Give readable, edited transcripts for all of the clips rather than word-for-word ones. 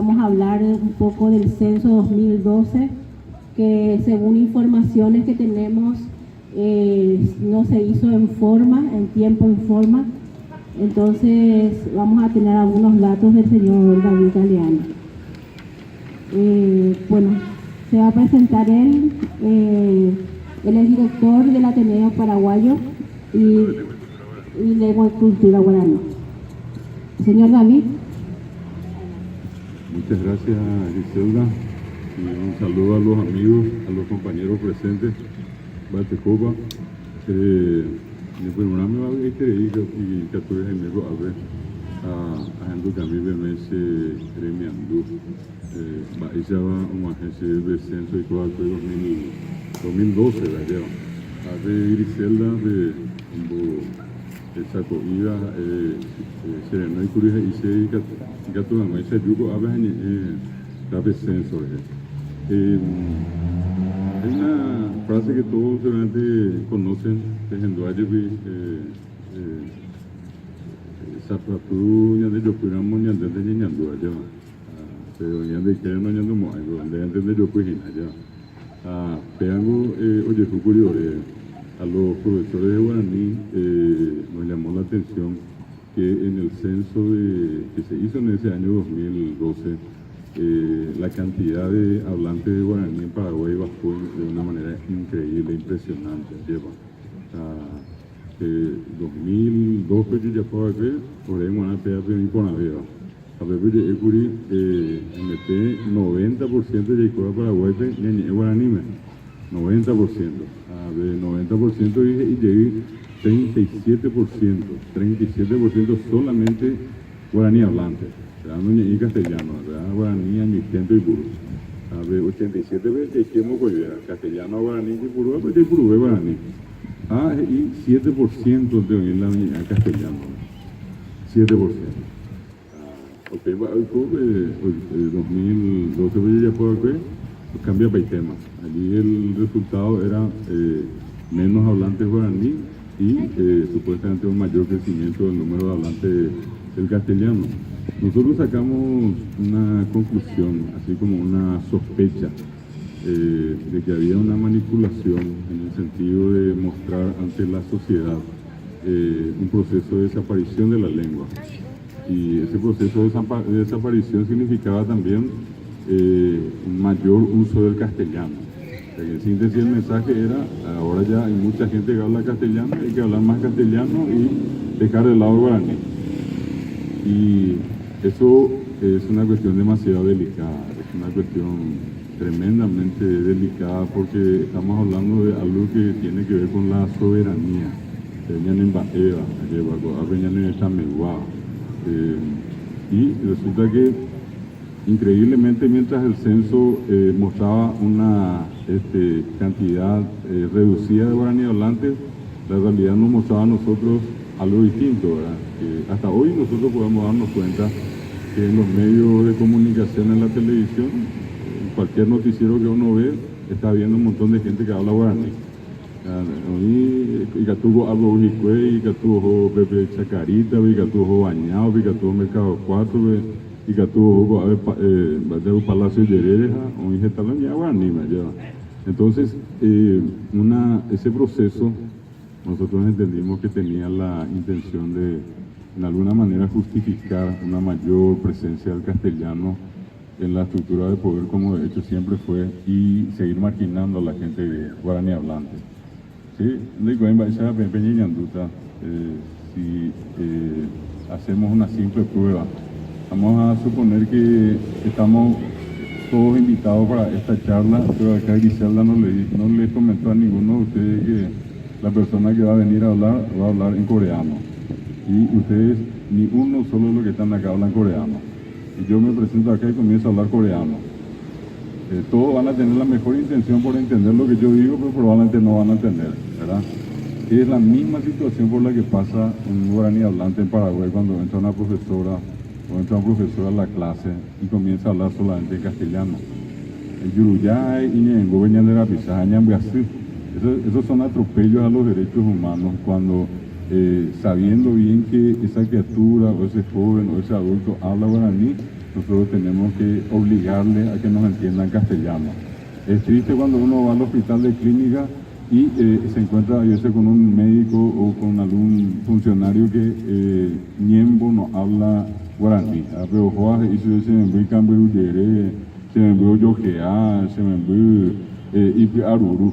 Vamos a hablar un poco del censo 2012, que según informaciones que tenemos, no se hizo en tiempo en forma. Entonces vamos a tener algunos datos del señor David Galeano. Bueno, se va a presentar él. Él es director del Ateneo Paraguayo y Lengua y Cultura Guaraní. Señor David. Muchas gracias, Griselda, y un saludo a los amigos, a los compañeros presentes. Batecopa, el programa va a ver y captura el negro a ver a Ando también me se remiando. Va ella va una agencia de censo y todo el 2012, ¿verdad? A ver, Griselda, de esa comida, sereno y curiosa y se captura más ese grupo a ver el censo. Hay una frase que todos seguramente conocen, de Henduayevi, Zapatú, Ñande Yopuramo, Ñande Ñandua, ya. Pero Ñande quieren no Ñando Moai, donde antes de Yopurina, ya. Peango, oye, Fukuriore, a los profesores de guaraní nos llamó la atención que en el censo que se hizo en ese año 2012, la cantidad de hablantes de guaraní en Paraguay bajó de una manera increíble, impresionante. Lleva 2002 que yo ya puedo ver, por ahí una pega de con la vida. A ver, yo Ecuri, MT 90% de Yacoa Paraguay, ni guaraní, 90%. A ver, 90% y llegué 37% solamente guaraní hablantes. Y castellano, ¿verdad? Guaraní, añitento y puro. A ver, 87 veces que hemos cogido, castellano, guaraní y puro, pues y puro, guaraní. Y 7% de oír la castellano. 7%. Ok, el 2012 pues ya puedo ver, pues cambia para el tema. Allí el resultado era menos hablantes guaraní y supuestamente un mayor crecimiento del número de hablantes del castellano. Nosotros sacamos una conclusión, así como una sospecha, de que había una manipulación en el sentido de mostrar ante la sociedad un proceso de desaparición de la lengua. Y ese proceso de desaparición significaba también un mayor uso del castellano. En síntesis, el mensaje era, ahora ya hay mucha gente que habla castellano, hay que hablar más castellano y dejar de lado el guaraní. Y eso es una cuestión demasiado delicada, es una cuestión tremendamente delicada porque estamos hablando de algo que tiene que ver con la soberanía. Y resulta que increíblemente mientras el censo mostraba una cantidad reducida de guaraní hablantes, la realidad nos mostraba a nosotros algo distinto, ¿verdad? Que hasta hoy nosotros podemos darnos cuenta que en los medios de comunicación, en la televisión, en cualquier noticiero que uno ve, está viendo un montón de gente que habla guaraní. Y que tuvo algo Ujicue, y que tuvo Pepe Chacarita, y que tuvo Bañado, y que tuvo Mercado 4, y que tuvo Palacio de Hereja, o en Getalán, y guaraní me lleva. Entonces, ese proceso, nosotros entendimos que tenía la intención de, en alguna manera, justificar una mayor presencia del castellano en la estructura de poder, como de hecho siempre fue, y seguir marginando a la gente guaraní hablante. Sí, si hacemos una simple prueba, vamos a suponer que estamos todos invitados para esta charla, pero acá Griselda no le comentó a ninguno de ustedes que la persona que va a venir a hablar va a hablar en coreano. Y ustedes, ni uno solo de los que están acá hablan coreano. Y yo me presento acá y comienzo a hablar coreano. Todos van a tener la mejor intención por entender lo que yo digo, pero probablemente no van a entender, ¿verdad? Es la misma situación por la que pasa un guaraní hablante en Paraguay cuando entra una profesora o entra un profesor a la clase y comienza a hablar solamente en castellano. El yuruyay y ñengo venían de la pisaña en Brasil. Esos son atropellos a los derechos humanos cuando, sabiendo bien que esa criatura o ese joven o ese adulto habla guaraní, nosotros tenemos que obligarle a que nos entiendan castellano. Es triste cuando uno va al hospital de clínica y se encuentra a veces con un médico o con algún funcionario que Ñembo no habla guaraní. Pero Juárez hizo se me voy Camberuyere, se me voy Yojeá, se me voy Ipi Aruru.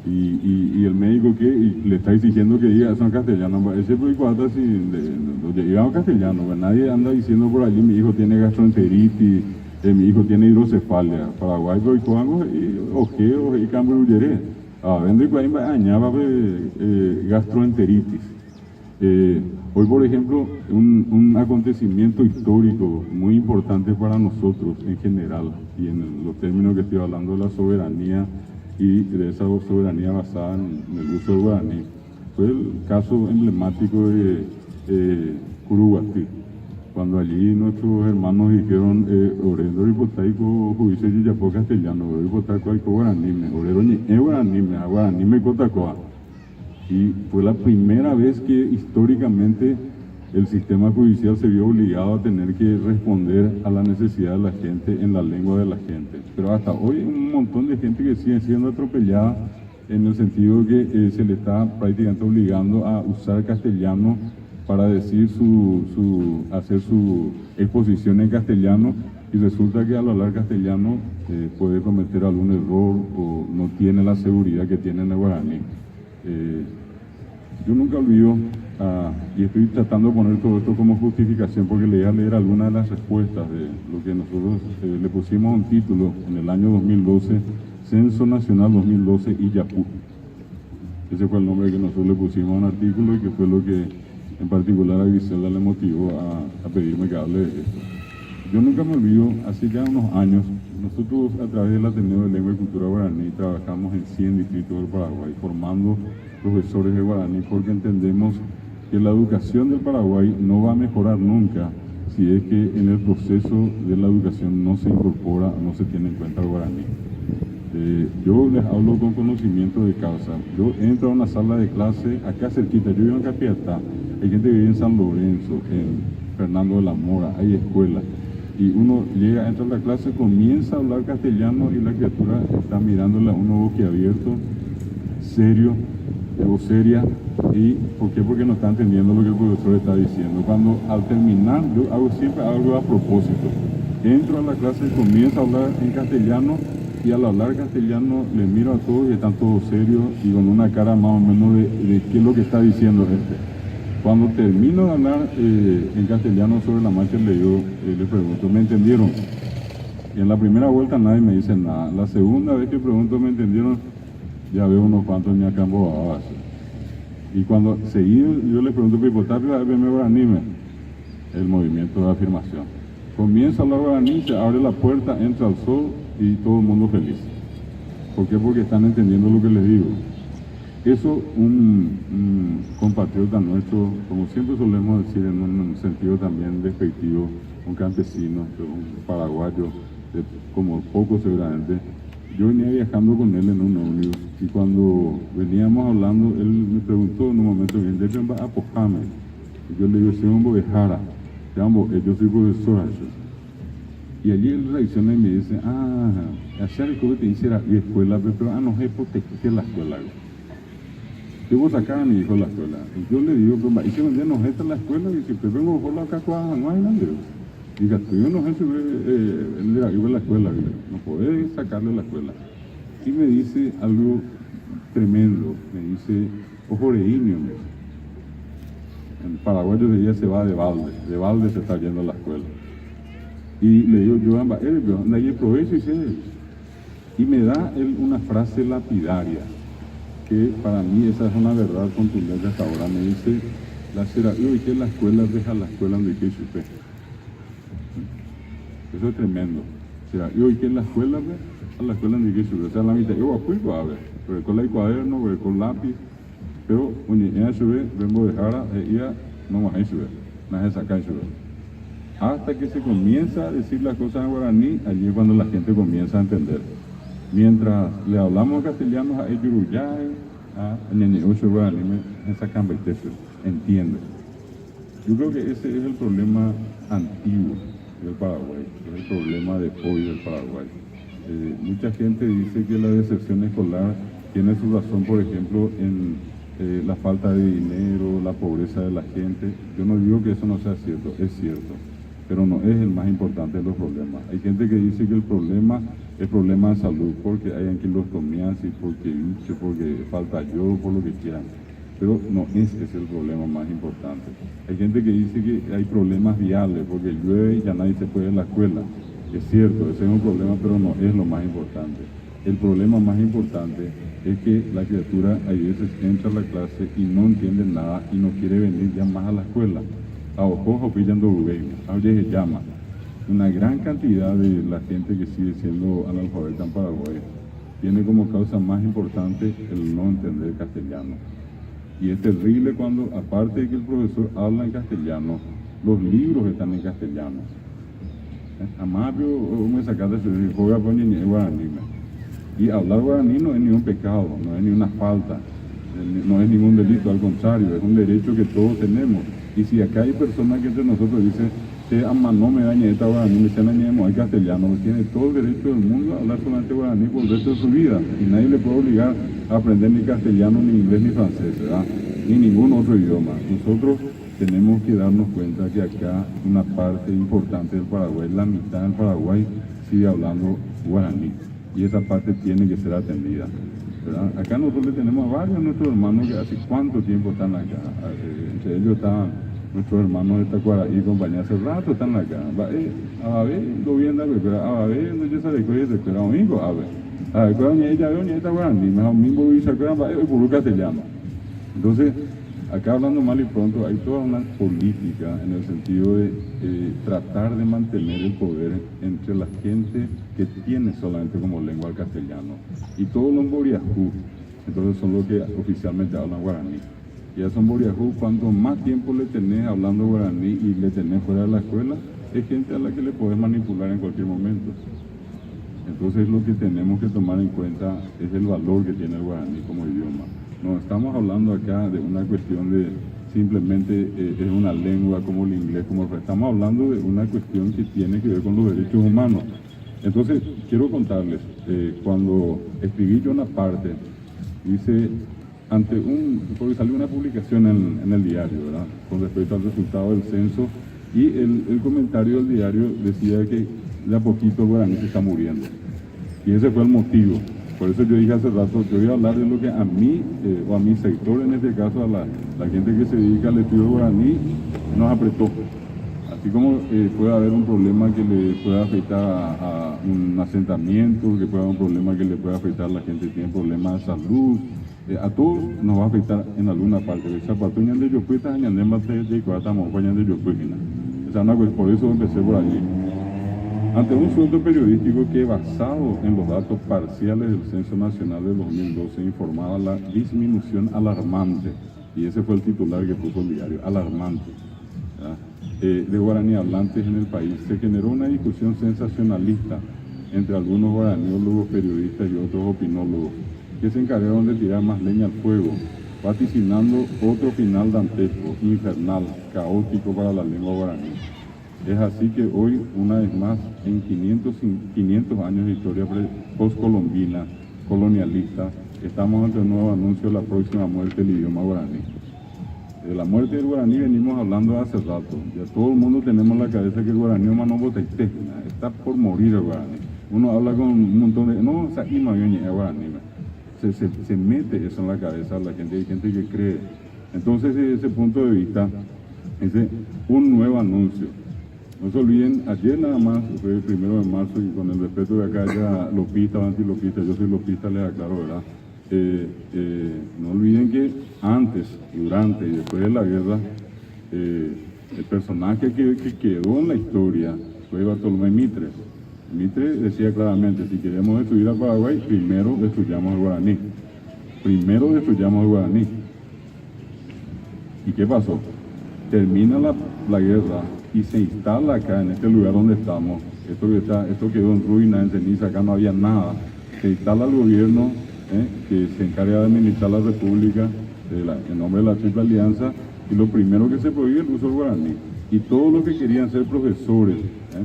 Y el médico que le está exigiendo que diga eso en castellano, ese pues cuata si llegamos castellano, pues nadie anda diciendo por allí mi hijo tiene gastroenteritis, mi hijo tiene hidrocefalia, Paraguay pues cuando ojeo y Camberuyere, vende cuál añaba gastroenteritis. Hoy por ejemplo un acontecimiento histórico muy importante para nosotros en general y en los términos que estoy hablando de la soberanía y de esa soberanía basada en el uso del guaraní. Fue el caso emblemático de Curuguatí, cuando allí nuestros hermanos dijeron orero ripotaico juicio y yapo castellano, orero ripotaico guaranime, orero ni guaranime, guaranime cotacoa. Y fue la primera vez que históricamente el sistema judicial se vio obligado a tener que responder a la necesidad de la gente en la lengua de la gente. Pero hasta hoy hay un montón de gente que sigue siendo atropellada en el sentido de que se le está prácticamente obligando a usar castellano para decir hacer su exposición en castellano y resulta que al hablar castellano puede cometer algún error o no tiene la seguridad que tiene en el guaraní. Yo nunca olvido, y estoy tratando de poner todo esto como justificación porque le voy a leer algunas de las respuestas de lo que nosotros le pusimos un título en el año 2012, Censo Nacional 2012 Illapú. Ese fue el nombre que nosotros le pusimos a un artículo y que fue lo que en particular a Griselda le motivó a pedirme que hable de esto. Yo nunca me olvido, hace ya unos años, nosotros a través del Ateneo de Lengua y Cultura Guaraní trabajamos en 100 distritos del Paraguay, formando profesores de guaraní porque entendemos que la educación del Paraguay no va a mejorar nunca si es que en el proceso de la educación no se incorpora, no se tiene en cuenta el guaraní. Yo les hablo con conocimiento de causa. Yo entro a una sala de clase acá cerquita, yo vivo en Capiatá, hay gente que vive en San Lorenzo, en Fernando de la Mora, hay escuelas. Y uno llega, entra a la clase, comienza a hablar castellano y la criatura está mirándola a uno boquiabierto, serio, o seria. ¿Y por qué? Porque no está entendiendo lo que el profesor está diciendo. Cuando al terminar, yo hago siempre algo a propósito. Entro a la clase, comienzo a hablar en castellano y al hablar castellano le miro a todos y están todos serios y con una cara más o menos de qué es lo que está diciendo este. Cuando termino de hablar en castellano sobre la marcha, le pregunto, ¿me entendieron? Y en la primera vuelta nadie me dice nada. La segunda vez que pregunto, ¿me entendieron? Ya veo unos cuantos me acambo. Y cuando seguido yo le pregunto, el movimiento de afirmación. Comienza a hablar guaraní, se abre la puerta, entra el sol y todo el mundo feliz. ¿Por qué? Porque están entendiendo lo que les digo. Eso un compatriota nuestro, como siempre solemos decir en un sentido también despectivo, un campesino, un paraguayo, como poco seguramente, yo venía viajando con él en un ómnibus y cuando veníamos hablando, él me preguntó en un momento, ¿de qué va a Pojame? Y yo le digo, soy un bovejara, yo soy profesor. Y allí él reacciona y me dice, ayer que te hiciera la escuela, pero no es porque te la escuela. Yo voy a sacar a mi hijo de la escuela. Y yo le digo, ¿y qué vendría no es la escuela? Y si vengo por la cacuaja, no hay nada. Diga, yo no sé si iba a la escuela, no podés sacarle a la escuela. Y me dice algo tremendo, me dice, ojo reíneo. En paraguayo de día se va de balde se está yendo a la escuela. Y le digo, yo anda ahí provecho y me da él una frase lapidaria, que para mí esa es una verdad contundente hasta ahora. Me dice, y que la escuela deja la escuela donde que supe. Eso es tremendo. Y que la escuela a la escuela donde que supe. O sea, la mitad, yo voy a ver, pero con el cuaderno, con lápiz, pero ella sube, vengo de jara, ella no va a subir, no es sacar subir. Hasta que se comienza a decir las cosas en guaraní, allí es cuando la gente comienza a entender. Mientras le hablamos castellano a Eyuruyay, a Ñeñeocho guaraní, esa cambetefe, entiende. Yo creo que ese es el problema antiguo del Paraguay, es el problema de hoy del Paraguay. Mucha gente dice que la deserción escolar tiene su razón, por ejemplo, en la falta de dinero, la pobreza de la gente. Yo no digo que eso no sea cierto, es cierto, pero no es el más importante de los problemas. Hay gente que dice que el problema es problema de salud, porque hay anquilostomiasis, porque falta yodo, por lo que quieran. Pero no es ese el problema más importante. Hay gente que dice que hay problemas viales, porque llueve y ya nadie se puede ir a la escuela. Es cierto, ese es un problema, pero no es lo más importante. El problema más importante es que la criatura a veces entra a la clase y no entiende nada y no quiere venir ya más a la escuela. A ojo pillando rubén, a se llama. Una gran cantidad de la gente que sigue siendo analfabeta en Paraguay tiene como causa más importante el no entender castellano. Y es terrible cuando, aparte de que el profesor habla en castellano, los libros están en castellano. Amabio, me sacaste de juega por ni guaraní. Y hablar guaraní no es ningún pecado, no es ni una falta, no es ningún delito, al contrario, es un derecho que todos tenemos. Y si acá hay personas que entre nosotros dicen, no me dañe esta guaraní, me sean dañemos al castellano, tiene todo el derecho del mundo a hablar solamente guaraní por el resto de su vida. Y nadie le puede obligar a aprender ni castellano, ni inglés, ni francés, ¿verdad? Ni ningún otro idioma. Nosotros tenemos que darnos cuenta que acá una parte importante del Paraguay, la mitad del Paraguay, sigue hablando guaraní. Y esa parte tiene que ser atendida, ¿verdad? Acá nosotros le tenemos a varios de nuestros hermanos que hace cuánto tiempo están acá. Entre ellos están nuestros hermanos de Tacuaraí y compañía, hace rato están acá. A ver, lo vi en la escuela, a ver, no yo se recuerda de escuela, amigo, a ver, ni ella veo ni esta guaraní, mejor mismo y se acuerdan, va, y por castellano. Entonces, acá hablando mal y pronto, hay toda una política en el sentido de tratar de mantener el poder entre la gente que tiene solamente como lengua el castellano. Y todos los boriajú, entonces son los que oficialmente hablan guaraní. Y a son boriajú, cuanto más tiempo le tenés hablando guaraní y le tenés fuera de la escuela, es gente a la que le podés manipular en cualquier momento. Entonces lo que tenemos que tomar en cuenta es el valor que tiene el guaraní como idioma. No estamos hablando acá de una cuestión de simplemente es una lengua como el inglés, estamos hablando de una cuestión que tiene que ver con los derechos humanos. Entonces, quiero contarles, cuando escribí yo una parte, dice, porque salió una publicación en el diario, ¿verdad?, con respecto al resultado del censo, y el comentario del diario decía que de a poquito el guaraní se está muriendo. Y ese fue el motivo. Por eso yo dije hace rato, yo voy a hablar de lo que a mí, o a mi sector, en este caso a la gente que se dedica al estudio guaraní, nos apretó. Así como puede haber un problema que le pueda afectar a un asentamiento, que pueda haber un problema que le pueda afectar a la gente que tiene problemas de salud, a todos nos va a afectar en alguna parte. Por eso empecé por allí. Ante un sueldo periodístico que, basado en los datos parciales del Censo Nacional de 2012, informaba la disminución alarmante, y ese fue el titular que puso el diario, alarmante, de guaraní hablantes en el país, se generó una discusión sensacionalista entre algunos guaraniólogos, periodistas y otros opinólogos, que se encargaron de tirar más leña al fuego, vaticinando otro final dantesco, infernal, caótico para la lengua guaraní. Es así que hoy, una vez más, en 500 años de historia postcolombina, colonialista, estamos ante un nuevo anuncio de la próxima muerte del idioma guaraní. De la muerte del guaraní venimos hablando hace rato. Ya todo el mundo tenemos en la cabeza que el guaraní está por morir el guaraní. Uno habla con un montón de... No, guaraní. Se mete eso en la cabeza de la gente, hay gente que cree. Entonces, desde ese punto de vista, es un nuevo anuncio. No se olviden, ayer nada más, fue el 1 de marzo, y con el respeto de acá haya lopista o antilopista, yo soy lopista, les aclaro, ¿verdad? No olviden que antes, durante y después de la guerra, el personaje que quedó en la historia fue Bartolomé Mitre. Mitre decía claramente, si queremos destruir a Paraguay, primero destruyamos el guaraní. Primero destruyamos el guaraní. ¿Y qué pasó? Termina la guerra y se instala acá, en este lugar donde estamos. Esto quedó en ruina, en ceniza, acá no había nada. Se instala el gobierno que se encarga de administrar la república en nombre de la Triple Alianza, y lo primero que se prohíbe es el uso del guaraní. Y todos los que querían ser profesores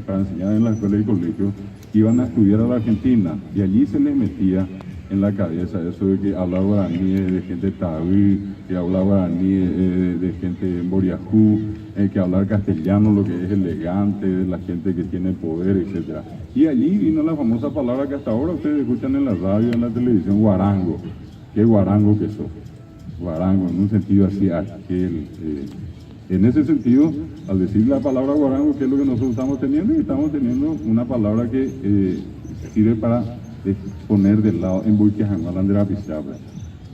para enseñar en la escuela y colegio iban a estudiar a la Argentina, y allí se les metía en la cabeza eso de que hablar guaraní de gente tabí, que hablar guaraní de gente en Boriajú, que hablar castellano lo que es elegante, de la gente que tiene poder, etc. Y allí vino la famosa palabra que hasta ahora ustedes escuchan en la radio, en la televisión, guarango. ¿Qué guarango que sos? Guarango, en un sentido así, aquel. En ese sentido, al decir la palabra guarango, ¿qué es lo que nosotros estamos teniendo? Y estamos teniendo una palabra que sirve para poner del lado en Burquijangualán de la Pizarra.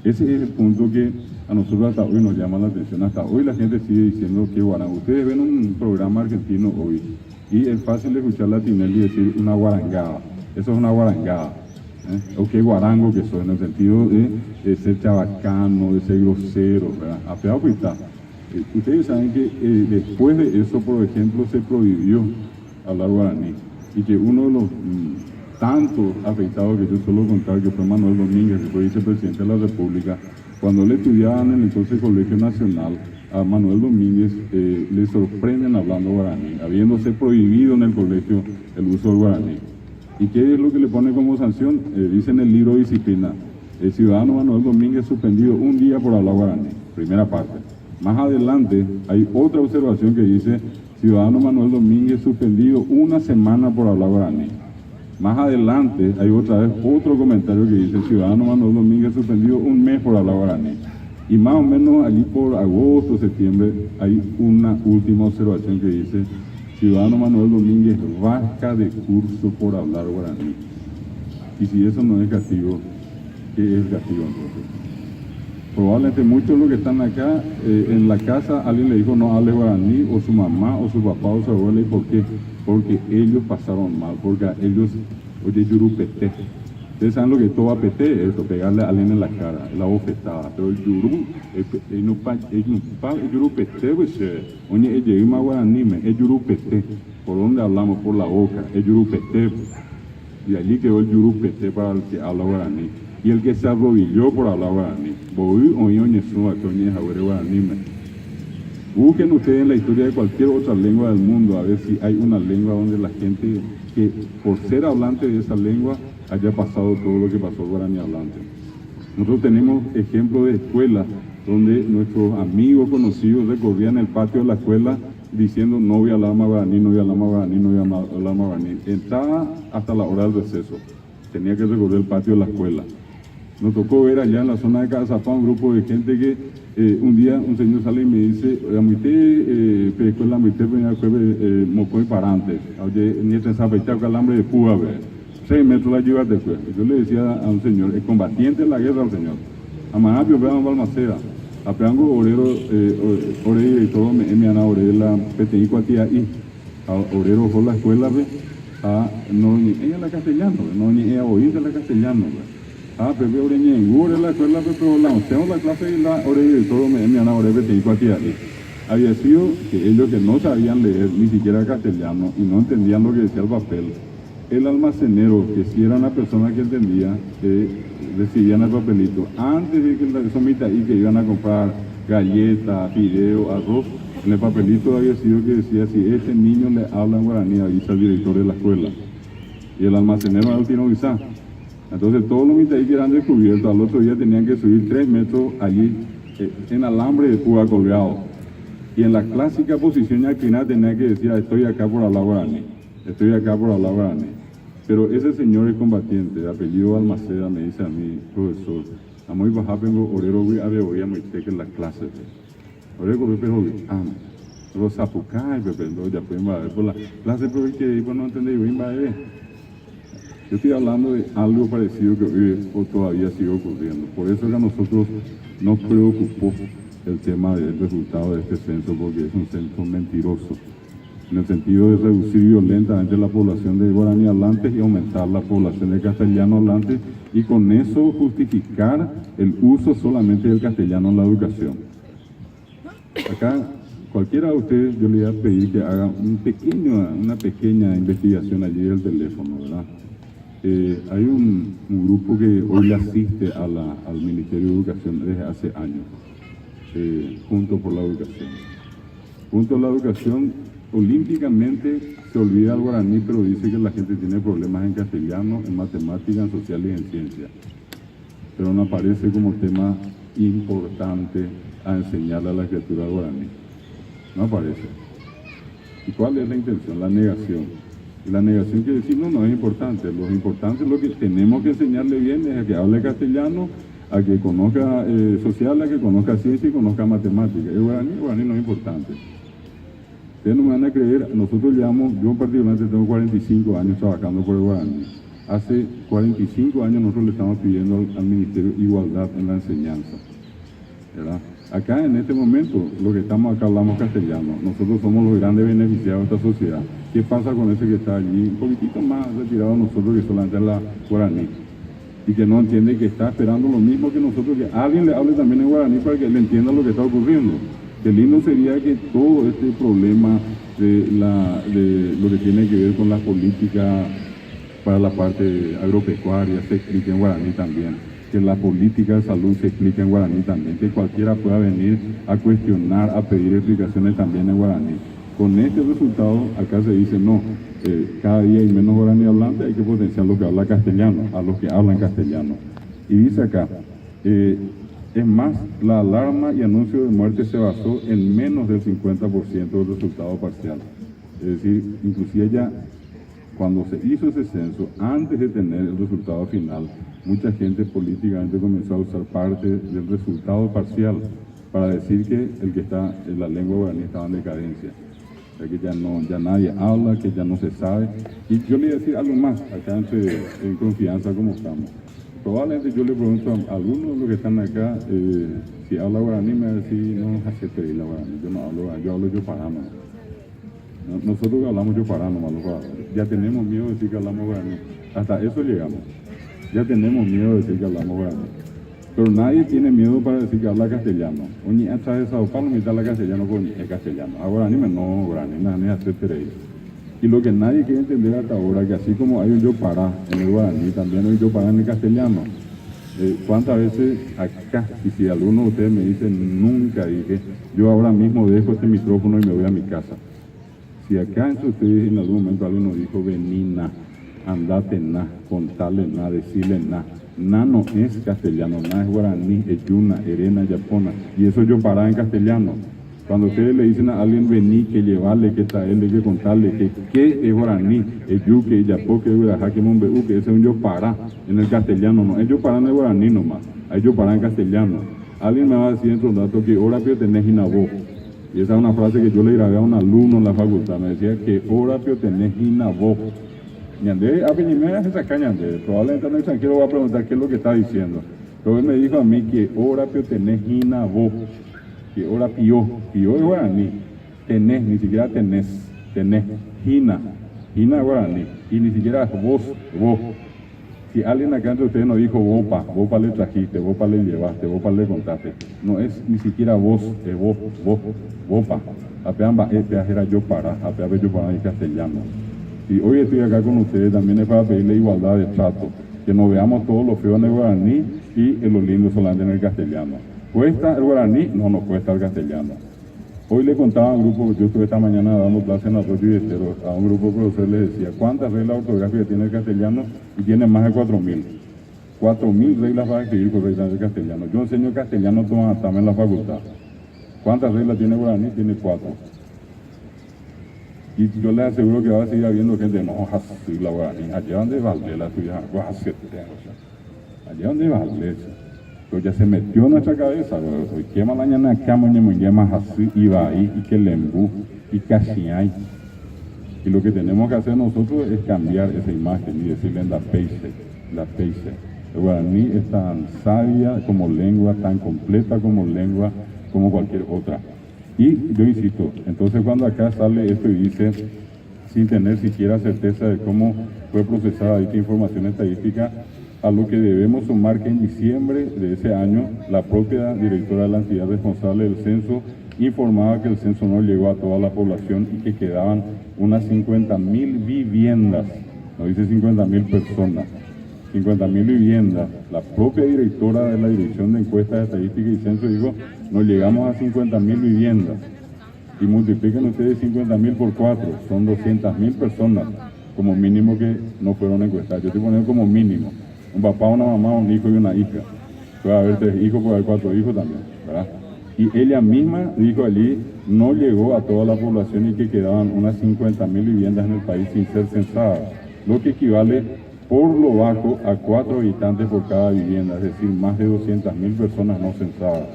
Ese es el punto que a nosotros hasta hoy nos llama la atención. Hasta hoy la gente sigue diciendo que guarango. Ustedes ven un programa argentino hoy y es fácil escuchar a Tinelli decir una guarangada. Eso es una guarangada. O qué guarango que soy, en el sentido de ser chabacano, de ser grosero, ¿verdad? Apeado pues está. Ustedes saben que después de eso, por ejemplo, se prohibió hablar guaraní, y que uno de los tantos afectados que yo suelo contar, que fue Manuel Domínguez, que fue vicepresidente de la República, cuando él estudiaba en el entonces Colegio Nacional, a Manuel Domínguez le sorprenden hablando guaraní, habiéndose prohibido en el colegio el uso del guaraní. ¿Y qué es lo que le pone como sanción? Dice en el libro de disciplina, el ciudadano Manuel Domínguez suspendido un día por hablar guaraní, primera parte. Más adelante hay otra observación que dice, ciudadano Manuel Domínguez suspendido una semana por hablar guaraní. Más adelante hay otra vez otro comentario que dice, ciudadano Manuel Domínguez suspendido un mes por hablar guaraní. Y más o menos allí por agosto, septiembre, hay una última observación que dice, ciudadano Manuel Domínguez baja de curso por hablar guaraní. Y si eso no es castigo, ¿qué es castigo entonces? Probablemente muchos de los que están acá, en la casa alguien le dijo no hable guaraní, o su mamá, o su papá, o su abuela. ¿Y por qué? Porque ellos pasaron mal, porque a ellos, oye, yurupete. Ustedes saben lo que es tobapete, esto, pegarle a alguien en la cara, la bofetada. Pero el yurú, el yurupete, pues, oye, el yurima guaraní, el yurupete. ¿Por dónde hablamos? Por la boca, el yurupete. Y allí quedó el yurupete para el que habla guaraní. Y el que se arrodilló por hablar guaraní. Busquen ustedes en la historia de cualquier otra lengua del mundo a ver si hay una lengua donde la gente que por ser hablante de esa lengua haya pasado todo lo que pasó el guaraní hablante. Nosotros tenemos ejemplos de escuelas donde nuestros amigos conocidos recorrían el patio de la escuela diciendo no voy a hablar más guaraní, no voy a hablar más guaraní, no voy a hablar más guaraní. Entraba hasta la hora del receso, tenía que recorrer el patio de la escuela. Nos tocó ver allá en la zona de Cazapá un grupo de gente que un día un señor sale y me dice, oye, escuela, mocoy parante, oye, ni te zapecha calambre de púa, 6 metros la lleva después. Yo le decía a un señor, el combatiente de la guerra al señor, a Manapio, vean Balmaceda, a Peango Orero, Orero y todo, me han orero la PTI cuatía y a Orero por la escuela, no ni ella la castellano, no ni ella oír de la castellano, pero oreña en Gure la escuela, pero la tenemos la clase y la orella y todo me han orella de cuatía. Había sido que ellos que no sabían leer ni siquiera castellano y no entendían lo que decía el papel, el almacenero, que si era una persona que entendía, que recibían el papelito, antes de que la somita ahí que iban a comprar galletas, fideo, arroz, en el papelito había sido que decía, si este niño le habla en guaraní, avisa al director de la escuela. Y el almacenero era el Tino Guisá. Entonces todos los mitaí que eran descubiertos al otro día tenían que subir 3 metros allí en alambre de púa colgado. Y en la clásica posición inclinada tenía que decir, estoy acá por hablar guaraní, estoy acá por hablar guaraní. Pero ese señor es combatiente, de apellido Almaceda, me dice a mí, profesor, a muy baja vengo orero voy a meter en la clase. Orero pero los zapucay, pero ya pueden ver por la clase, pero que no entendí, voy a ver. Yo estoy hablando de algo parecido que hoy todavía sigue ocurriendo. Por eso que a nosotros nos preocupó el tema del resultado de este censo, porque es un censo mentiroso, en el sentido de reducir violentamente la población de guaraní hablantes y aumentar la población de castellano hablantes, y con eso justificar el uso solamente del castellano en la educación. Acá, cualquiera de ustedes, yo le voy a pedir que haga una pequeña investigación allí del teléfono, ¿verdad? Hay un grupo que hoy le asiste al Ministerio de Educación desde hace años, Juntos por la Educación. Junto a la educación, olímpicamente se olvida el guaraní, pero dice que la gente tiene problemas en castellano, en matemáticas, en sociales y en ciencia. Pero no aparece como tema importante a enseñarle a la criatura guaraní. No aparece. ¿Y cuál es la intención? La negación. Y la negación quiere decir, no es importante. Lo importante, lo que tenemos que enseñarle bien es a que hable castellano, a que conozca social, a que conozca ciencia y conozca matemáticas. El guaraní no es importante. Ustedes no me van a creer, nosotros llevamos, yo particularmente tengo 45 años trabajando por el guaraní. Hace 45 años nosotros le estamos pidiendo al Ministerio Igualdad en la enseñanza, ¿verdad? Acá en este momento, lo que estamos acá hablamos castellano. Nosotros somos los grandes beneficiados de esta sociedad. ¿Qué pasa con ese que está allí, un poquitito más retirado de nosotros, que solamente es la guaraní? Y que no entiende que está esperando lo mismo que nosotros, que alguien le hable también en guaraní para que le entienda lo que está ocurriendo. Qué lindo sería que todo este problema de lo que tiene que ver con la política para la parte agropecuaria se explique en guaraní también, que la política de salud se explique en guaraní también, que cualquiera pueda venir a cuestionar, a pedir explicaciones también en guaraní. Con este resultado, acá se dice, no, cada día hay menos guaraní hablante, hay que potenciar lo que habla castellano, a los que hablan castellano. Y dice acá, es más, la alarma y anuncio de muerte se basó en menos del 50% del resultado parcial. Es decir, inclusive ya cuando se hizo ese censo, antes de tener el resultado final, mucha gente políticamente comenzó a usar parte del resultado parcial para decir que el que está en la lengua guaraní estaba en decadencia, que ya nadie habla, que ya no se sabe. Y yo le voy a decir algo más, acá en confianza como estamos. Probablemente yo le pregunto a algunos de los que están acá, si habla guaraní, me va a decir, no, hace pedir la guaraní, yo no hablo guaraní, yo hablo yoparano. Nosotros hablamos yoparano, ya tenemos miedo de decir que hablamos guaraní, hasta eso llegamos, ya tenemos miedo de decir que hablamos guaraní. Pero nadie tiene miedo para decir que habla castellano. Oye, atrás de Sao Paulo, mitad habla castellano con es castellano. A guaraní, no, guaraní, nada, ni hace pedir. Y lo que nadie quiere entender hasta ahora, que así como hay un yopará en el guaraní, también hay un yopará en el castellano. ¿Cuántas veces acá, y si alguno de ustedes me dice, nunca dije, yo ahora mismo dejo este micrófono y me voy a mi casa? Si acá entre ustedes en algún momento alguien nos dijo, vení na, andate na, contale na, decirle na. Na no es castellano, na es guaraní, es yuna, erena, yapona, y eso yo pará en castellano. Cuando ustedes le dicen a alguien vení, que llevarle, que traerle, que contarle, que es guaraní, es yuque, es yapó, que es guarajá, que monbeú, que ese es un yo pará en el castellano, no es yo pará en el guaraní nomás, es yo pará en castellano. Alguien me va a decir en un dato que hora pio tenés hinabó, y esa es una frase que yo le grabé a un alumno en la facultad, me decía que hora pio tenés hinabó. Ñandé, a Peñimera es esa caña, probablemente no extranjero va a preguntar qué es lo que está diciendo. Pero él me dijo a mí que hora pio tenés hinabó, que hora pio es guaraní, tenés, ni siquiera tenés, hina es guaraní, y ni siquiera vos. Si alguien acá entre ustedes nos dijo vopa le trajiste, vopa le llevaste, vopa le contaste, no es ni siquiera vos, es vos, vopa. Apeamba era yo para, apeamba yo para en castellano. Y hoy estoy acá con ustedes también es para pedirle igualdad de trato, que no veamos todo lo feo en el guaraní y en lo lindo solamente en el castellano. ¿Cuesta el guaraní? No nos cuesta el castellano. Hoy le contaba a un grupo, yo estuve esta mañana dando clase en Arroyo y Estero, a un grupo de profesores les decía, ¿cuántas reglas ortográficas tiene el castellano? Y tiene más de 4.000. 4.000 reglas para escribir correctamente el castellano. Yo enseño castellano también en la facultad. ¿Cuántas reglas tiene el guaraní? Tiene 4. Y yo les aseguro que va a seguir habiendo gente, no, así la guaraní, allá donde vale la tuya, allá donde vale. Pero ya se metió en nuestra cabeza, hoy quema la mañana, quema así, y va ahí, y que lembú, y casi hay. Y lo que tenemos que hacer nosotros es cambiar esa imagen y decirle en la peixe. El guaraní es tan sabia como lengua, tan completa como lengua, como cualquier otra. Y yo insisto, entonces cuando acá sale esto y dice, sin tener siquiera certeza de cómo fue procesada dicha información estadística, a lo que debemos sumar que en diciembre de ese año, la propia directora de la entidad responsable del censo informaba que el censo no llegó a toda la población y que quedaban unas 50.000 viviendas, no dice 50.000 personas, 50.000 viviendas. La propia directora de la Dirección de Encuestas, Estadísticas y Censo dijo, no llegamos a 50.000 viviendas. Y multipliquen ustedes 50.000 por 4, son 200.000 personas como mínimo que no fueron encuestadas. Yo estoy poniendo como mínimo un papá, una mamá, un hijo y una hija. Puede haber 3 hijos, puede haber 4 hijos también, ¿verdad? Y ella misma dijo allí, no llegó a toda la población y que quedaban unas 50.000 viviendas en el país sin ser censadas, lo que equivale por lo bajo a 4 habitantes por cada vivienda, es decir, más de 200.000 personas no censadas.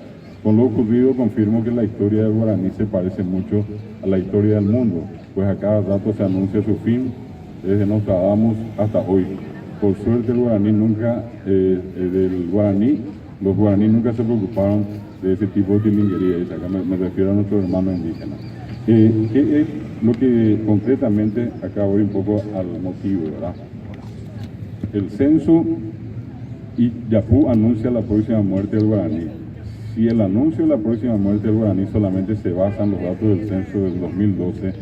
Con lo ocurrido confirmo que la historia del guaraní se parece mucho a la historia del mundo, pues a cada rato se anuncia su fin, desde Nostradamus hasta hoy. Por suerte los guaraní nunca se preocuparon de ese tipo de tilinguería, y acá me refiero a nuestros hermanos indígenas. ¿Qué es lo que concretamente, acá voy un poco al motivo, ¿verdad? El censo y Yapú anuncia la próxima muerte del guaraní. Si el anuncio de la próxima muerte del guaraní solamente se basa en los datos del censo del 2012,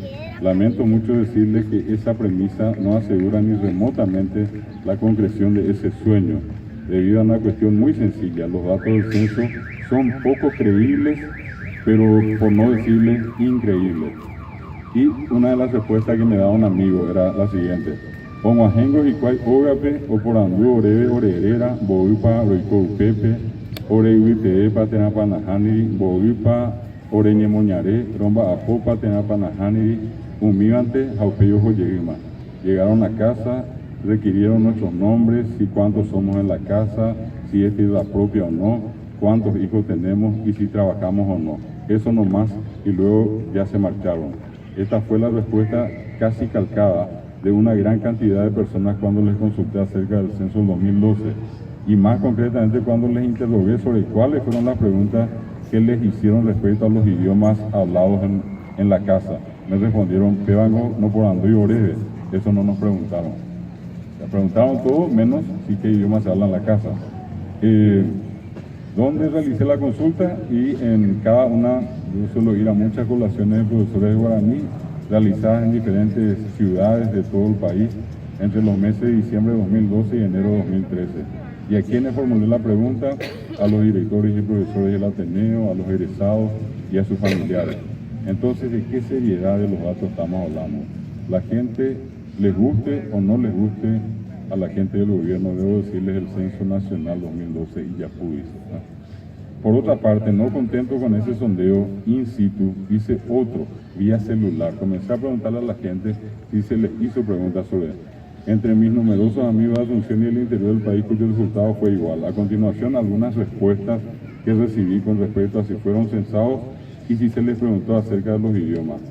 lamento mucho decirles que esa premisa no asegura ni remotamente la concreción de ese sueño, debido a una cuestión muy sencilla. Los datos del censo son poco creíbles, pero por no decirles increíbles. Y una de las respuestas que me daba un amigo era la siguiente: Omajengo y Cuay Ogape, o por Andú, Orebe, Orerera, Boipa, Roico, Pepe, Oreihuite, Patenapanajani, Boipa, Oreñe Moñaré, Romba Apopa, Tenapanajani, Humívante, Jaupeyo Joyeguima. Llegaron a casa, requirieron nuestros nombres, y cuántos somos en la casa, si esta es la propia o no, cuántos hijos tenemos y si trabajamos o no. Eso nomás, y luego ya se marcharon. Esta fue la respuesta casi calcada de una gran cantidad de personas cuando les consulté acerca del censo del 2012, y más concretamente cuando les interrogué sobre cuáles fueron las preguntas que les hicieron respecto a los idiomas hablados en la casa. Me respondieron: Pébango, no por Andú y Orebe. Eso no nos preguntaron. Se preguntaron todo menos si qué idioma se habla en la casa. ¿Dónde realicé la consulta? Y en cada una, yo suelo ir a muchas colaciones de profesores de guaraní realizadas en diferentes ciudades de todo el país entre los meses de diciembre de 2012 y enero de 2013. ¿Y a quiénes formulé la pregunta? A los directores y profesores del Ateneo, a los egresados y a sus familiares. Entonces, ¿de qué seriedad de los datos estamos hablando? La gente, les guste o no les guste a la gente del gobierno, debo decirles el Censo Nacional 2012 y Yapú dice, ¿no? Por otra parte, no contento con ese sondeo in situ, hice otro vía celular. Comencé a preguntarle a la gente si se les hizo preguntas sobre él. Entre mis numerosos amigos de Asunción y el interior del país, cuyo resultado fue igual. A continuación, algunas respuestas que recibí con respecto a si fueron censados y si se les preguntó acerca de los idiomas.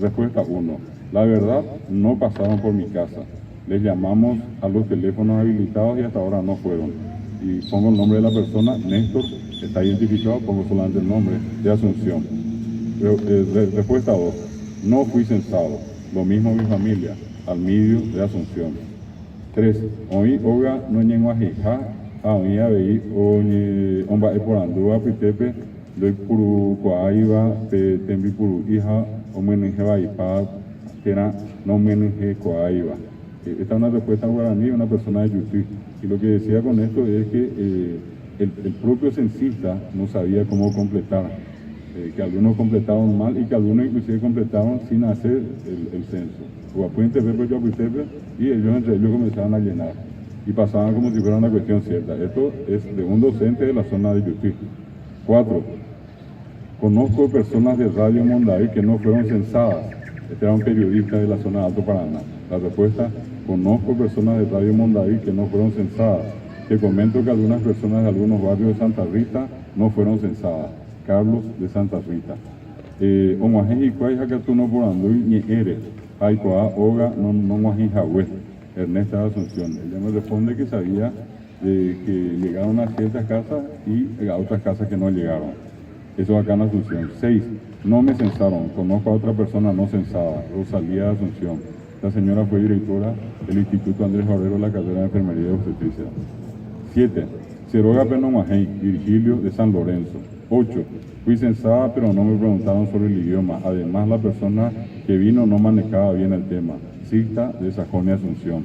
Respuesta 1. La verdad, no pasaron por mi casa. Les llamamos a los teléfonos habilitados y hasta ahora no fueron. Y pongo el nombre de la persona, Néstor, está identificado, pongo solamente el nombre, de Asunción. Respuesta 2. No fui censado. Lo mismo mi familia, Almidio, de Asunción. 3. Hoy Oga no llegó a Jija, a hoy a veí, omba por Andúa, Pitepe, doy puru Coaiba, tembi puru hija, o menuje Baipa, tera, no menuje Coaiba. Esta es una respuesta guaraní, una persona de Yutí. Y lo que decía con esto es que el propio censista no sabía cómo completar, que algunos completaron mal y que algunos inclusive completaron sin hacer el censo. Y ellos entre ellos comenzaban a llenar y pasaban como si fuera una cuestión cierta. Esto es de un docente de la zona de Yutí. 4. Conozco personas de Radio Mondaví que no fueron censadas. Este era un periodista de la zona de Alto Paraná. La respuesta: conozco personas de Radio Mondaví que no fueron censadas. Te comento que algunas personas de algunos barrios de Santa Rita no fueron censadas. Carlos, de Santa Rita. Ernesto de Asunción. Ella me responde que sabía que llegaron a ciertas casas y a otras casas que no llegaron. Eso acá en Asunción. 6. No me censaron. Conozco a otra persona no censada, Rosalía de Asunción. La señora fue directora del Instituto Andrés Barrero de la carrera de Enfermería y Obstetricia. 7. Ceroga Penomajey, Virgilio, de San Lorenzo. 8. Fui censada, pero no me preguntaron sobre el idioma. Además, la persona que vino no manejaba bien el tema. Sixta, de Sajonia, Asunción.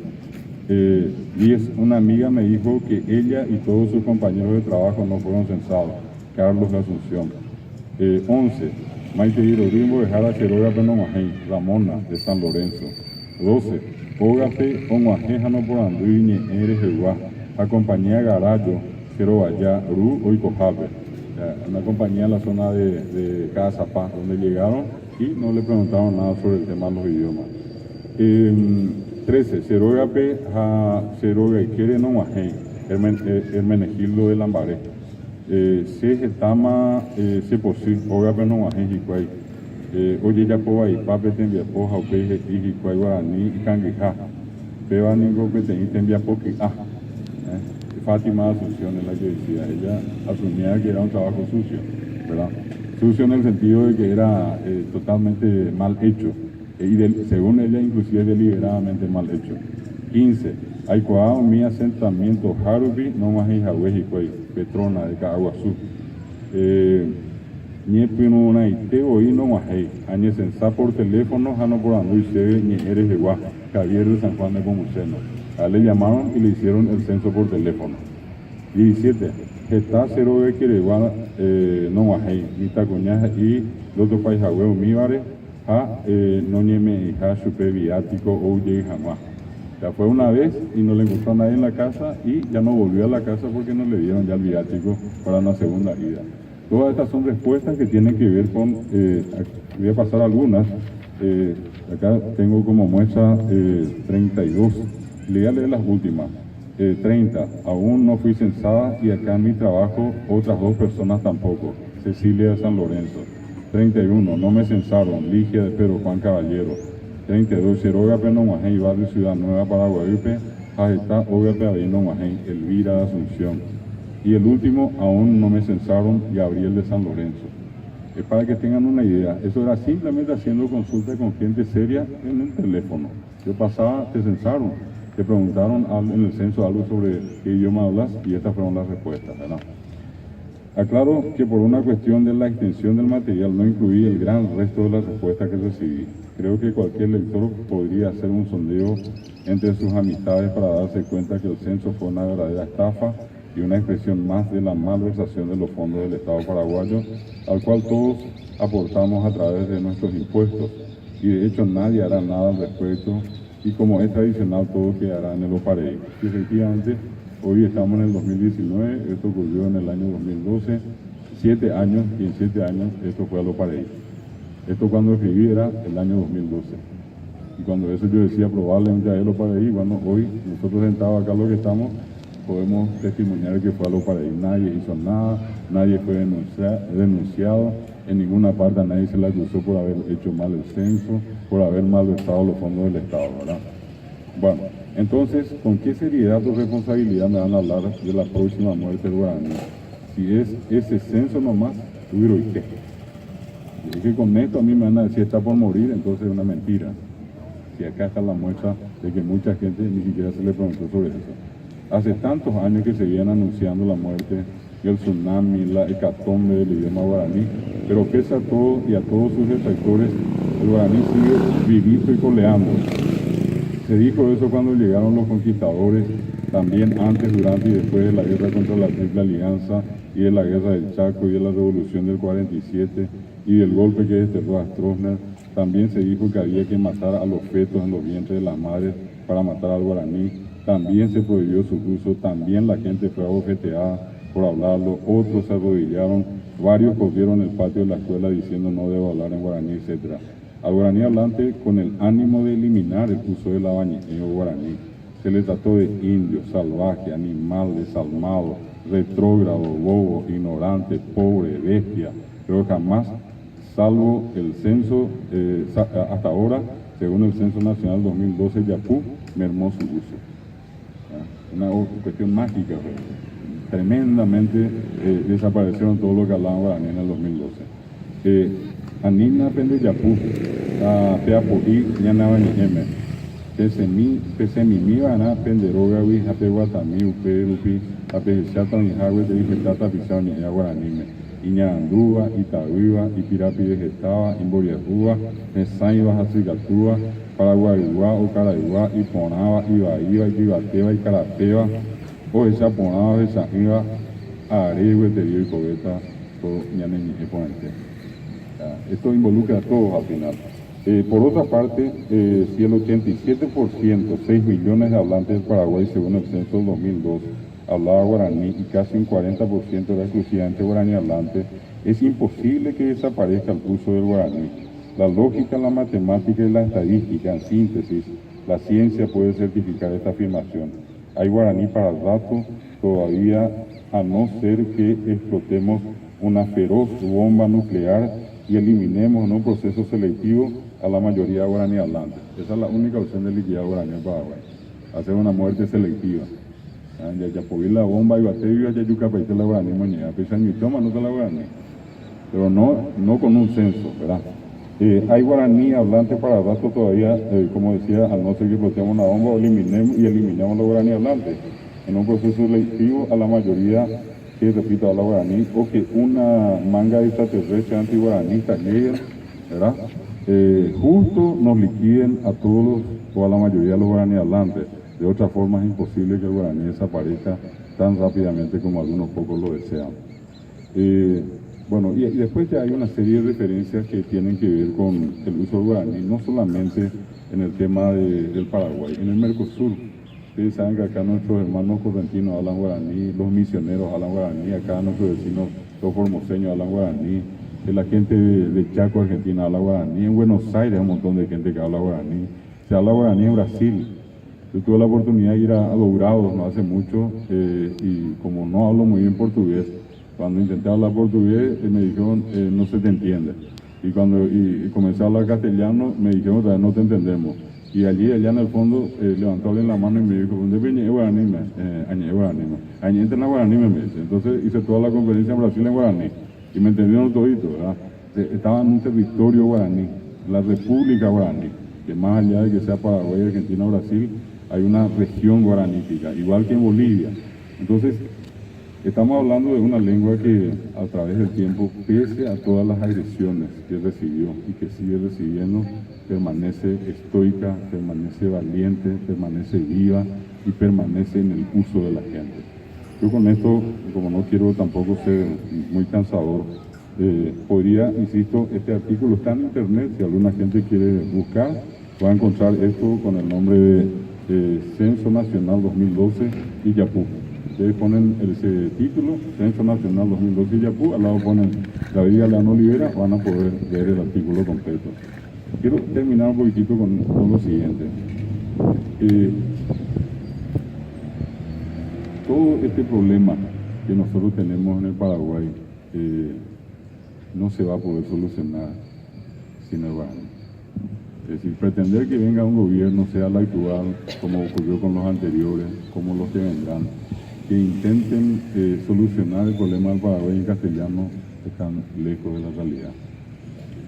10. Una amiga me dijo que ella y todos sus compañeros de trabajo no fueron censados. Carlos, de Asunción. 11. Maite Rodrigo de Jara Cheroga Penomaje, Ramona de San Lorenzo. 12. Ógape Onguajejano por Anduiñe Ere Jehová, a compañía Garayo, Cerobaya, Ru Oicojape, una compañía en la zona de Cazapá, donde llegaron y no le preguntaron nada sobre el tema de los idiomas. 13. Cerogape a Ceroga Quiere Nomaje, Hermenegildo de Lambaré. Se Getama, se posi, Ógape Nomaje, Jicuay. Oye, ya puedo ahí, pape, te envía poja, o peje, y Jicuay, Guaraní, y Canguijá. Peba, Ningo, que te envía poqui, Fátima Asunción es la que decía, ella asumía que era un trabajo sucio, ¿verdad? Sucio en el sentido de que era totalmente mal hecho, y según ella inclusive deliberadamente mal hecho. 15. Aikuaa mi asentamiento Harubi, no más Hijahuejicuay, Petrona de Caguazú. Ñepino una iteo y no más añe sensa por teléfono, jano por andu y se ni eres de Guaja, Javier de San Juan de Pomuceno. A él le llamaron y le hicieron el censo por teléfono. 17. Gesta cero de Quireguá, no guajei, ni tacoñaja y los dos países huevos míbares, no nieme hija supe viático o llegue jamás. Ya fue una vez y no le encontró a nadie en la casa y ya no volvió a la casa porque no le dieron ya el viático para una segunda ida. Todas estas son respuestas que tienen que ver con, voy a pasar algunas, acá tengo como muestra 32. Le voy a leer las últimas. 30. Aún no fui censada y acá en mi trabajo otras 2 personas tampoco. Cecilia de San Lorenzo. 31. No me censaron. Ligia de Pedro Juan Caballero. 32. Cheroga Penomaje y Barrio Ciudad Nueva Paraguayupe. Ajeta Ogape Avino Maje, Elvira de Asunción. Y el último, aún no me censaron, Gabriel de San Lorenzo. Para que tengan una idea, eso era simplemente haciendo consulta con gente seria en el teléfono. Yo pasaba, te censaron. Te preguntaron en el censo algo sobre qué idioma hablas y estas fueron las respuestas, ¿verdad? Aclaro que por una cuestión de la extensión del material no incluí el gran resto de las respuestas que recibí. Creo que cualquier lector podría hacer un sondeo entre sus amistades para darse cuenta que el censo fue una verdadera estafa y una expresión más de la malversación de los fondos del Estado paraguayo, al cual todos aportamos a través de nuestros impuestos. Y de hecho nadie hará nada al respecto. Y como es tradicional, todo quedará en el OPAREI. Y efectivamente, hoy estamos en el 2019, esto ocurrió en el año 2012, 7 años, y en 7 años esto fue al OPAREI. Esto cuando escribí era el año 2012. Y cuando eso yo decía probablemente a él OPAREI, bueno, hoy nosotros sentados acá los que estamos, podemos testimoniar que fue al OPAREI. Nadie hizo nada, nadie fue denunciado, en ninguna parte a nadie se le acusó por haber hecho mal el censo, por haber malversado los fondos del Estado, ¿verdad? Bueno, entonces, ¿con qué seriedad o responsabilidad me van a hablar de la próxima muerte del guaraní? Si es ese censo nomás, ¿tuviera y qué? Y es que con esto a mí me van a decir está por morir, entonces es una mentira. Y acá está la muestra de que mucha gente ni siquiera se le preguntó sobre eso. Hace tantos años que se vienen anunciando la muerte, el tsunami, la hecatombe del idioma guaraní, pero pese a todo y a todos sus detractores, el guaraní sigue vivito y coleando. Se dijo eso cuando llegaron los conquistadores, también antes, durante y después de la guerra contra la Triple Alianza y de la guerra del Chaco y de la revolución del 47 y del golpe que desterró a Stroessner. También se dijo que había que matar a los fetos en los vientres de las madres para matar al guaraní. También se prohibió su uso, también la gente fue abofeteada por hablarlo, otros se arrodillaron, varios corrieron el patio de la escuela diciendo no debo hablar en guaraní, etc. Al guaraní hablante, con el ánimo de eliminar el uso del abanineo guaraní, se le trató de indio, salvaje, animal, desalmado, retrógrado, bobo, ignorante, pobre, bestia, pero jamás, salvo el censo, hasta ahora, según el Censo Nacional 2012, Yapú mermó su uso. Una cuestión mágica, tremendamente desaparecieron todos los que hablaban guaraní en el 2012. Anina pende Yapú, a Peapoí, Ñanaba Ñeme, Pesemimi, Ana, Penderoga, Ape Guatami, Upe, Rupi, Ape Chata, Nijagüe, te dije Tata, Pisao, Ña Guaranime, Iñandúa, Itaúiba, Ipirapi de Getaba, Imboriajúa, Mesaiba, Jacicatúa, Paraguayúa, Ocarayúa, Iponaba, Ibaíba, Ibateba, Icarapeba, Oechaponaba, Oechaíba, Aregüe, Terio y Cobeta, todo Ñaneñe, Ponente. Esto involucra a todos al final. Por otra parte, si el 87%, 6 millones de hablantes del Paraguay, según el censo del 2002, hablaba guaraní y casi un 40% era exclusivamente guaraní hablante, es imposible que desaparezca el uso del guaraní. La lógica, la matemática y la estadística, en síntesis, la ciencia puede certificar esta afirmación. Hay guaraní para el rato, todavía, a no ser que explotemos una feroz bomba nuclear y eliminemos en un proceso selectivo a la mayoría guaraní hablante. Esa es la única opción de liquidar guaraní en Paraguay. Hacer una muerte selectiva. Ya por la bomba y batería ya yuca para la guaraní mañana. Pisan y toma no te la guaraní. Pero no con un censo, ¿verdad? Hay guaraní hablante para el rato todavía, como decía, al no ser que explotemos una bomba, eliminemos los guaraní hablantes. En un proceso selectivo a la mayoría que, repito, habla guaraní, o que una manga de extraterrestre anti-guaranistas, ¿verdad? Justo nos liquiden a todos o a la mayoría de los guaraní hablantes. De otra forma es imposible que el guaraní desaparezca tan rápidamente como algunos pocos lo desean. Bueno, y después ya hay una serie de referencias que tienen que ver con el uso del guaraní, no solamente en el tema del Paraguay, en el Mercosur. Ustedes saben que acá nuestros hermanos correntinos hablan guaraní, los misioneros hablan guaraní, acá nuestros vecinos, los formoseños hablan guaraní, la gente de Chaco, Argentina, habla guaraní, en Buenos Aires hay un montón de gente que habla guaraní, se habla guaraní en Brasil. Yo tuve la oportunidad de ir a Dourados no hace mucho y como no hablo muy bien portugués, cuando intenté hablar portugués me dijeron no se te entiende. Y cuando comencé a hablar castellano me dijeron otra vez no te entendemos. Y allá en el fondo levantó la mano y me dijo, ¿dónde viene guaraní? Entra en la guaraní me dice. Entonces hice toda la conferencia en Brasil en guaraní y me entendieron todito, ¿verdad? Estaba en un territorio guaraní, la República Guaraní, que más allá de que sea Paraguay, Argentina o Brasil, hay una región guaranítica, igual que en Bolivia. Entonces, estamos hablando de una lengua que a través del tiempo, pese a todas las agresiones que recibió y que sigue recibiendo, permanece estoica, permanece valiente, permanece viva y permanece en el uso de la gente. Yo con esto, como no quiero tampoco ser muy cansador, podría, insisto, este artículo está en internet, si alguna gente quiere buscar, va a encontrar esto con el nombre de Censo Nacional 2012 Illapú. Ustedes ponen ese título, Censo Nacional 2012 Illapú, al lado ponen David Galeano Olivera, van a poder ver el artículo completo. Quiero terminar un poquitito con lo siguiente. Todo este problema que nosotros tenemos en el Paraguay no se va a poder solucionar sin el guaraní. Es decir, pretender que venga un gobierno, sea el actual, como ocurrió con los anteriores, como los que vendrán, que intenten solucionar el problema del Paraguay en castellano, están lejos de la realidad.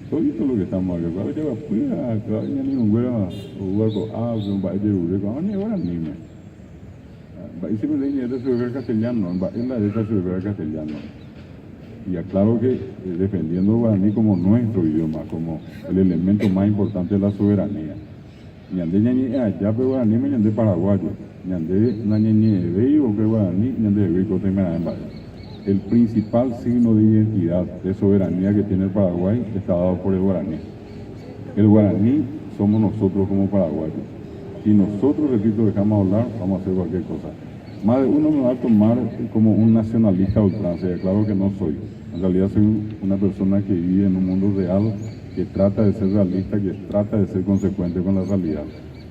Todo esto es lo que estamos aquí. Ahora llega afuera, cada día ni un güero, o hueco, un baile de ureco, ahora ni ahora ni me. Y siempre le dije, es el castellano, es la de esa el castellano. Y aclaro que defendiendo el guaraní como nuestro idioma, como el elemento más importante de la soberanía. Ñande ñañe allá, pero guaraní me ñande paraguayo. Ñande ñañe de o que guaraní, ñande de rico te me dan. El principal signo de identidad, de soberanía que tiene el Paraguay está dado por el guaraní. El guaraní somos nosotros como paraguayos. Si nosotros, repito, dejamos hablar, vamos a hacer cualquier cosa. Más de uno me va a tomar como un nacionalista a ultranza, y claro que no soy. En realidad soy una persona que vive en un mundo real, que trata de ser realista, que trata de ser consecuente con la realidad.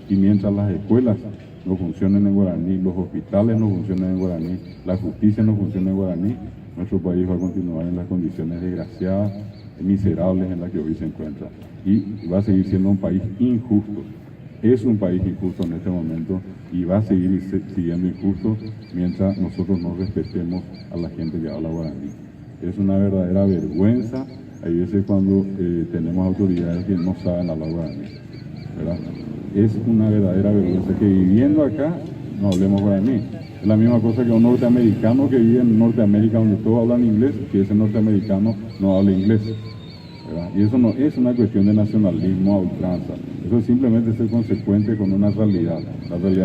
Y mientras las escuelas no funcionen en guaraní, los hospitales no funcionen en guaraní, la justicia no funciona en guaraní, nuestro país va a continuar en las condiciones desgraciadas, miserables en las que hoy se encuentra. Y va a seguir siendo un país injusto. Es un país injusto en este momento y va a seguir siendo injusto mientras nosotros no respetemos a la gente que habla guaraní. Es una verdadera vergüenza, hay veces cuando tenemos autoridades que no saben hablar guaraní, ¿verdad? Es una verdadera vergüenza que viviendo acá no hablemos guaraní. Es la misma cosa que un norteamericano que vive en Norteamérica donde todos hablan inglés, que ese norteamericano no habla inglés, ¿verdad? Y eso no es una cuestión de nacionalismo a ultranza, eso es simplemente ser consecuente con una realidad. La realidad